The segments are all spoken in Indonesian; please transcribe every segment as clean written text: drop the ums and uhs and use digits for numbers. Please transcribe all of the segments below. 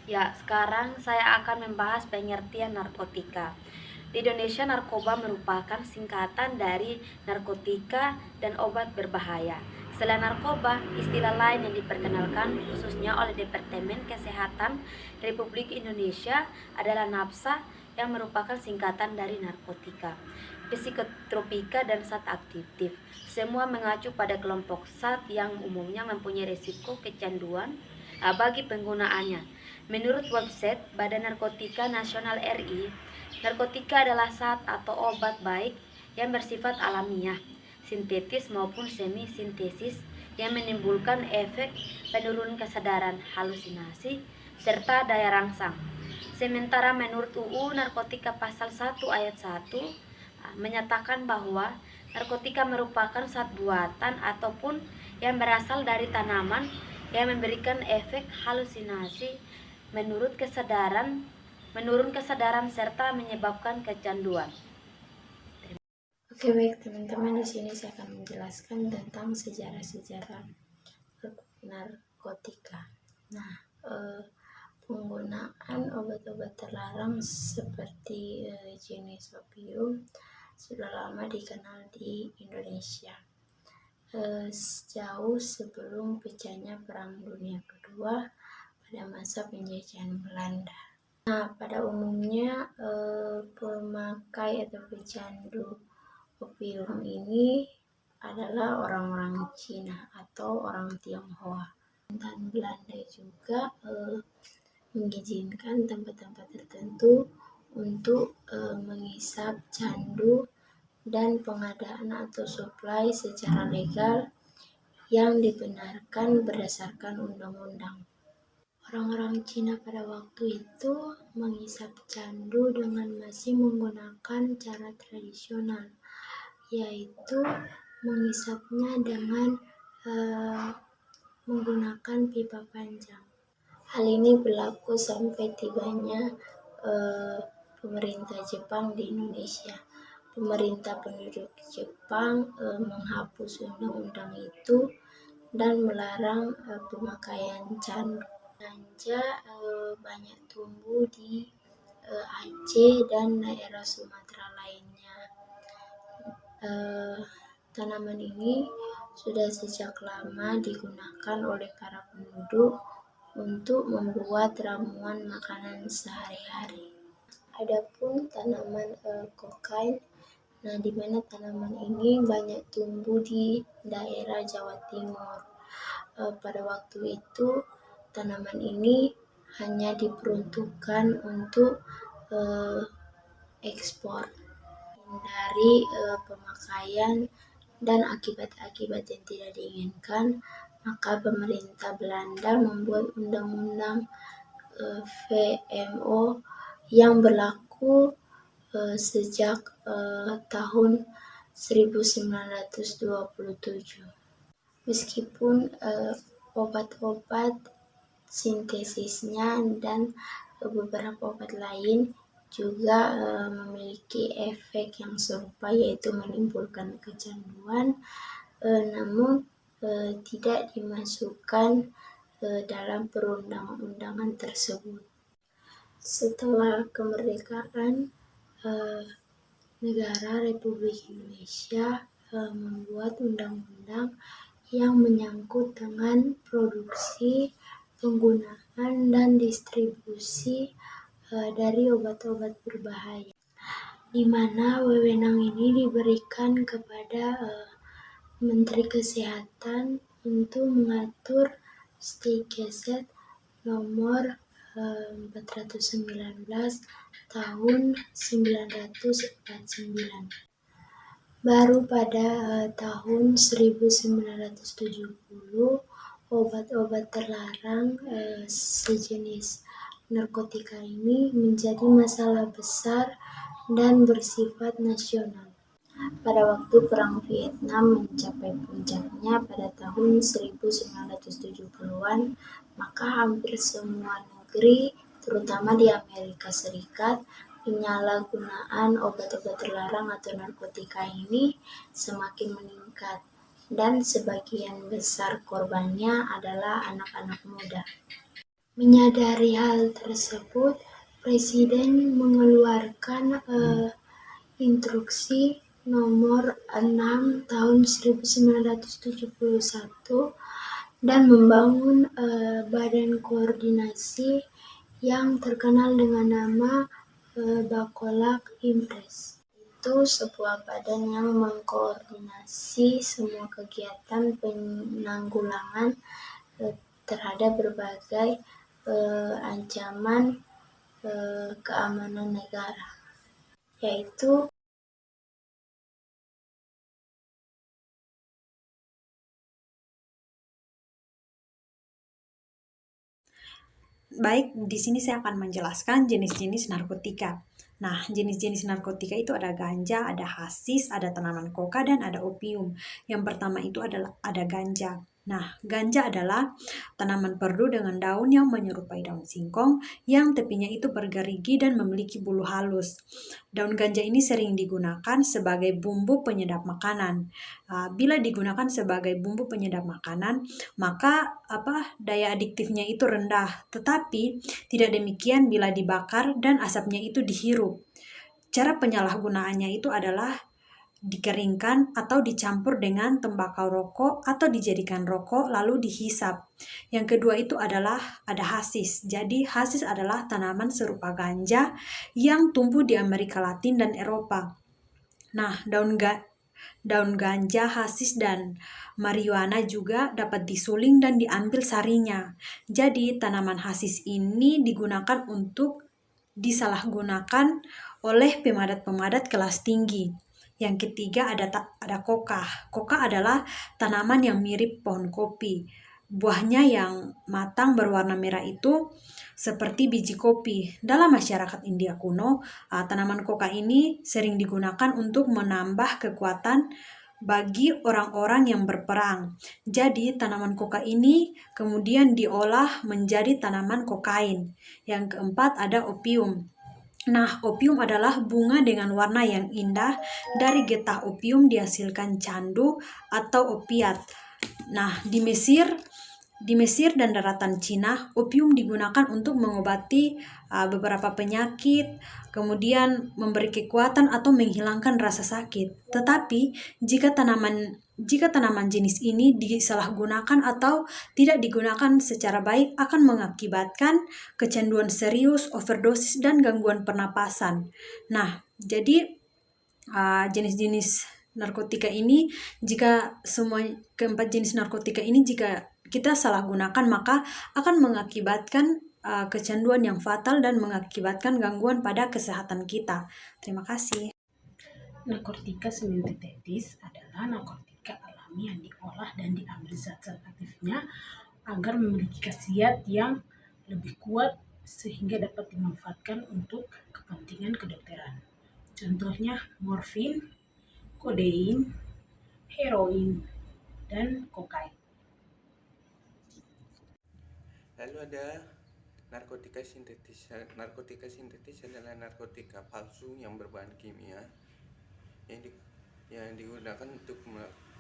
Ya, sekarang saya akan membahas pengertian narkotika. Di Indonesia, narkoba merupakan singkatan dari narkotika dan obat berbahaya. Selain narkoba, istilah lain yang diperkenalkan khususnya oleh Departemen Kesehatan Republik Indonesia adalah NAPSA yang merupakan singkatan dari narkotika, psikotropika, dan zat aktif. Semua mengacu pada kelompok zat yang umumnya mempunyai risiko kecanduan bagi penggunaannya. Menurut website Badan Narkotika Nasional RI, narkotika adalah zat atau obat baik yang bersifat alamiah, sintetis maupun semi-sintesis yang menimbulkan efek penurun kesadaran, halusinasi, serta daya rangsang. Sementara menurut UU Narkotika Pasal 1 Ayat 1 menyatakan bahwa narkotika merupakan zat buatan ataupun yang berasal dari tanaman yang memberikan efek halusinasi, menurun kesadaran serta menyebabkan kecanduan. Oke, baik teman-teman, di sini saya akan menjelaskan tentang sejarah-sejarah narkotika. Nah, penggunaan obat-obat terlarang seperti jenis opium sudah lama dikenal di Indonesia. Jauh sebelum pecahnya Perang Dunia Kedua pada masa penjajahan Belanda. Nah, pada umumnya pemakai atau pecandu opium ini adalah orang-orang Cina atau orang Tionghoa. Dan Belanda juga mengizinkan tempat-tempat tertentu untuk mengisap candu dan pengadaan atau supply secara legal yang dibenarkan berdasarkan undang-undang. Orang-orang Cina pada waktu itu mengisap candu dengan masih menggunakan cara tradisional, yaitu mengisapnya dengan menggunakan pipa panjang. Hal ini berlaku sampai tibanya pemerintah Jepang di Indonesia. Pemerintah penduduk Jepang menghapus undang-undang itu dan melarang pemakaian candu. Ganja banyak tumbuh di Aceh dan daerah Sumatera lainnya. Tanaman ini sudah sejak lama digunakan oleh para penduduk untuk membuat ramuan makanan sehari-hari. Adapun tanaman kokain, nah di mana tanaman ini banyak tumbuh di daerah Jawa Timur. Pada waktu itu tanaman ini hanya diperuntukkan untuk ekspor. Dari pemakaian dan akibat-akibat yang tidak diinginkan, maka pemerintah Belanda membuat undang-undang VMO yang berlaku sejak tahun 1927. Meskipun obat-obat sintesisnya dan beberapa obat lain juga memiliki efek yang serupa, yaitu menimbulkan kecanduan, namun tidak dimasukkan dalam perundang-undangan tersebut. Setelah kemerdekaan, negara Republik Indonesia membuat undang-undang yang menyangkut dengan produksi, penggunaan, dan distribusi dari obat-obat berbahaya, di mana wewenang ini diberikan kepada Menteri Kesehatan untuk mengatur State Gazette nomor 419 tahun 1949. Baru pada tahun 1970 obat-obat terlarang sejenis narkotika ini menjadi masalah besar dan bersifat nasional. Pada waktu Perang Vietnam mencapai puncaknya pada tahun 1970-an, maka hampir semua negeri, terutama di Amerika Serikat, penyalahgunaan obat-obat terlarang atau narkotika ini semakin meningkat, dan sebagian besar korbannya adalah anak-anak muda. Menyadari hal tersebut, Presiden mengeluarkan Instruksi Nomor 6 Tahun 1971 dan membangun Badan Koordinasi yang terkenal dengan nama Bakolak Impres. Itu sebuah badan yang mengkoordinasi semua kegiatan penanggulangan terhadap berbagai ancaman keamanan negara, yaitu Baik, di sini saya akan menjelaskan jenis-jenis narkotika. Nah, jenis-jenis narkotika itu ada ganja, ada hasis, ada tanaman koka, dan ada opium. Yang pertama itu adalah ada ganja. Nah, ganja adalah tanaman perdu dengan daun yang menyerupai daun singkong, yang tepinya itu bergerigi dan memiliki bulu halus. Daun ganja ini sering digunakan sebagai bumbu penyedap makanan. Bila digunakan sebagai bumbu penyedap makanan, maka daya adiktifnya itu rendah, tetapi tidak demikian bila dibakar dan asapnya itu dihirup. Cara penyalahgunaannya itu adalah dikeringkan atau dicampur dengan tembakau rokok atau dijadikan rokok lalu dihisap. Yang kedua itu adalah ada hasis. Jadi hasis adalah tanaman serupa ganja yang tumbuh di Amerika Latin dan Eropa. Nah, daun ganja, hasis, dan marijuana juga dapat disuling dan diambil sarinya. Jadi, tanaman hasis ini digunakan untuk disalahgunakan oleh pemadat-pemadat kelas tinggi. Yang ketiga ada koka. Koka adalah tanaman yang mirip pohon kopi. Buahnya yang matang berwarna merah itu seperti biji kopi. Dalam masyarakat India kuno, tanaman koka ini sering digunakan untuk menambah kekuatan bagi orang-orang yang berperang. Jadi, tanaman koka ini kemudian diolah menjadi tanaman kokain. Yang keempat ada opium. Nah, opium adalah bunga dengan warna yang indah. Dari getah opium dihasilkan candu atau opiat. Nah, di Mesir dan daratan Cina, opium digunakan untuk mengobati beberapa penyakit, kemudian memberi kekuatan atau menghilangkan rasa sakit. Tetapi jika tanaman jenis ini disalahgunakan atau tidak digunakan secara baik akan mengakibatkan kecanduan serius, overdosis, dan gangguan pernapasan. Nah, jadi jenis-jenis narkotika ini, jika semua keempat jenis narkotika ini jika kita salah gunakan maka akan mengakibatkan kecanduan yang fatal dan mengakibatkan gangguan pada kesehatan kita. Terima kasih. Narkotika sintetis adalah narkotika alami yang diolah dan diambil zat-zat aktifnya agar memiliki khasiat yang lebih kuat sehingga dapat dimanfaatkan untuk kepentingan kedokteran. Contohnya morfin, kodein, heroin, dan kokain. Lalu ada narkotika sintetis. Narkotika sintetis adalah narkotika palsu yang berbahan kimia yang digunakan untuk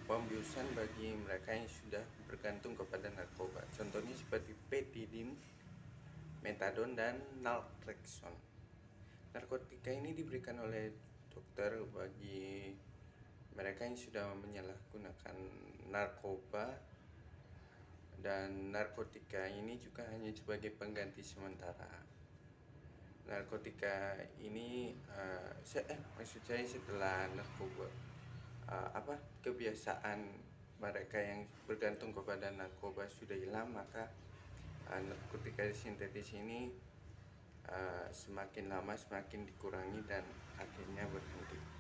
pembiusan bagi mereka yang sudah bergantung kepada narkoba. Contohnya seperti petidin, metadon, dan naltrexone. Narkotika ini diberikan oleh dokter bagi mereka yang sudah menyalahgunakan narkoba, dan narkotika ini juga hanya sebagai pengganti sementara. Narkotika ini maksud saya setelah narkoba kebiasaan mereka yang bergantung kepada narkoba sudah hilang, maka narkotika sintetis ini semakin lama semakin dikurangi dan akhirnya berhenti.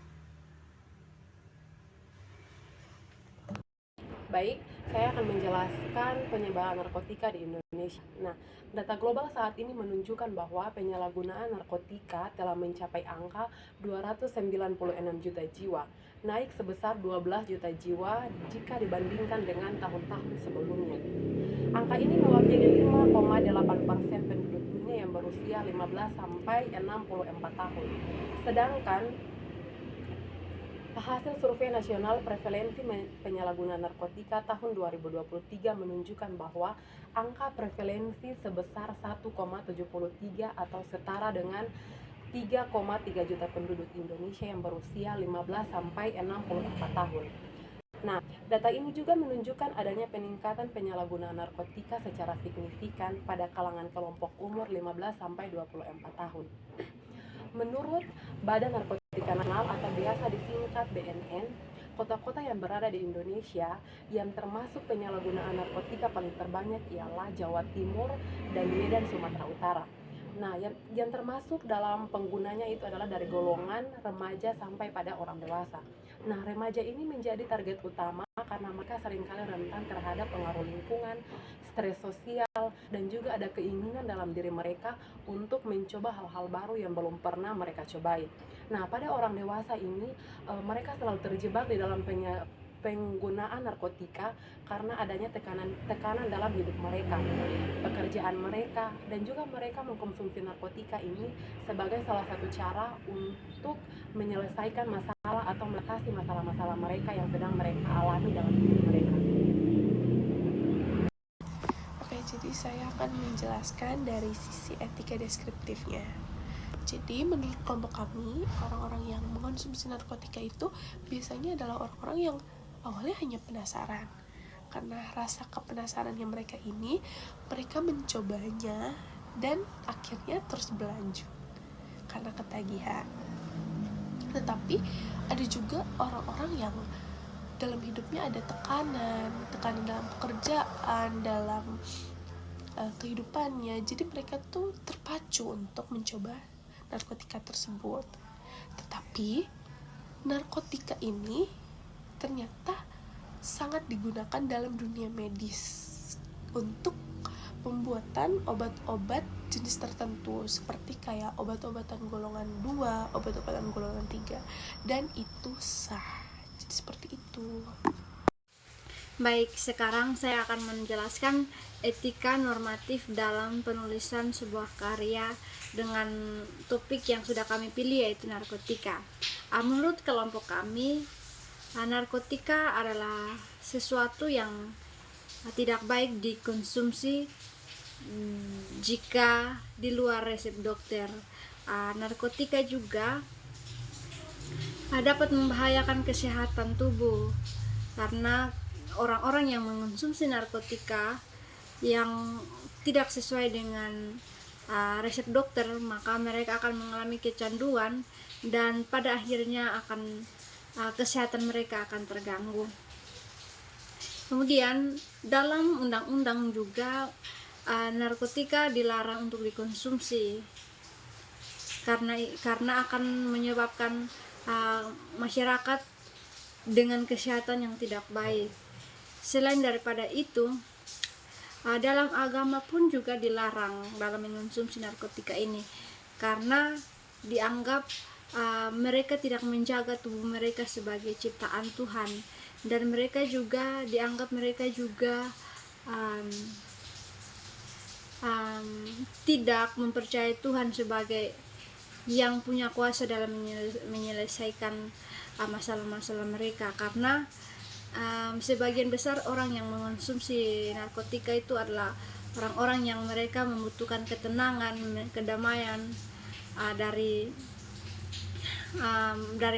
Baik, saya akan menjelaskan penyebaran narkotika di Indonesia. Nah, data global saat ini menunjukkan bahwa penyalahgunaan narkotika telah mencapai angka 296 juta jiwa, naik sebesar 12 juta jiwa jika dibandingkan dengan tahun-tahun sebelumnya. Angka ini mewakili 5,8% penduduk dunia yang berusia 15 sampai 64 tahun. Sedangkan Hasil survei nasional prevalensi penyalahgunaan narkotika tahun 2023 menunjukkan bahwa angka prevalensi sebesar 1,73 atau setara dengan 3,3 juta penduduk Indonesia yang berusia 15 sampai 64 tahun. Nah, data ini juga menunjukkan adanya peningkatan penyalahgunaan narkotika secara signifikan pada kalangan kelompok umur 15 sampai 24 tahun. Menurut Badan Narkotika Nasional atau biasa disingkat BNN, kota-kota yang berada di Indonesia yang termasuk penyalahgunaan narkotika paling terbanyak ialah Jawa Timur dan Medan, Sumatera Utara. Nah, yang termasuk dalam penggunanya itu adalah dari golongan remaja sampai pada orang dewasa. Nah, remaja ini menjadi target utama karena mereka seringkali rentan terhadap pengaruh lingkungan, stres sosial, dan juga ada keinginan dalam diri mereka untuk mencoba hal-hal baru yang belum pernah mereka cobai. Nah, pada orang dewasa ini, mereka selalu terjebak di dalam penggunaan narkotika karena adanya tekanan dalam hidup mereka, pekerjaan mereka, dan juga mereka mengkonsumsi narkotika ini sebagai salah satu cara untuk menyelesaikan masalah atau mengatasi masalah-masalah mereka yang sedang mereka alami dalam hidup mereka. Oke, jadi saya akan menjelaskan dari sisi etika deskriptifnya. Jadi menurut kelompok kami, orang-orang yang mengkonsumsi narkotika itu biasanya adalah orang-orang yang awalnya hanya penasaran. Karena rasa kepenasaran yang mereka ini, mereka mencobanya dan akhirnya terus berlanjut karena ketagihan. Tetapi ada juga orang-orang yang dalam hidupnya ada tekanan dalam pekerjaan, dalam kehidupannya. Jadi mereka tuh terpacu untuk mencoba narkotika tersebut. Tetapi narkotika ini ternyata sangat digunakan dalam dunia medis untuk pembuatan obat-obat jenis tertentu seperti kayak obat-obatan golongan 2, obat-obatan golongan 3, dan itu sah. Jadi seperti itu. Baik, sekarang saya akan menjelaskan etika normatif dalam penulisan sebuah karya dengan topik yang sudah kami pilih, yaitu narkotika. Menurut kelompok kami, narkotika adalah sesuatu yang tidak baik dikonsumsi jika di luar resep dokter. Narkotika juga dapat membahayakan kesehatan tubuh karena orang-orang yang mengonsumsi narkotika yang tidak sesuai dengan resep dokter, maka mereka akan mengalami kecanduan dan pada akhirnya akan kesehatan mereka akan terganggu. Kemudian dalam undang-undang juga narkotika dilarang untuk dikonsumsi karena akan menyebabkan masyarakat dengan kesehatan yang tidak baik. Selain daripada itu, dalam agama pun juga dilarang dalam mengonsumsi narkotika ini karena dianggap mereka tidak menjaga tubuh mereka sebagai ciptaan Tuhan, dan mereka juga dianggap tidak mempercayai Tuhan sebagai yang punya kuasa dalam menyelesaikan masalah-masalah mereka, karena sebagian besar orang yang mengonsumsi narkotika itu adalah orang-orang yang mereka membutuhkan ketenangan, kedamaian dari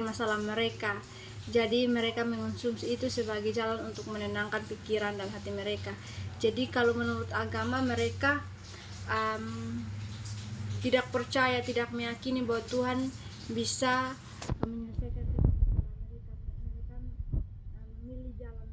masalah mereka. Jadi mereka mengonsumsi itu sebagai jalan untuk menenangkan pikiran dan hati mereka. Jadi kalau menurut agama mereka tidak percaya, tidak meyakini bahwa Tuhan bisa menyelesaikan masalah mereka. Mereka memilih jalan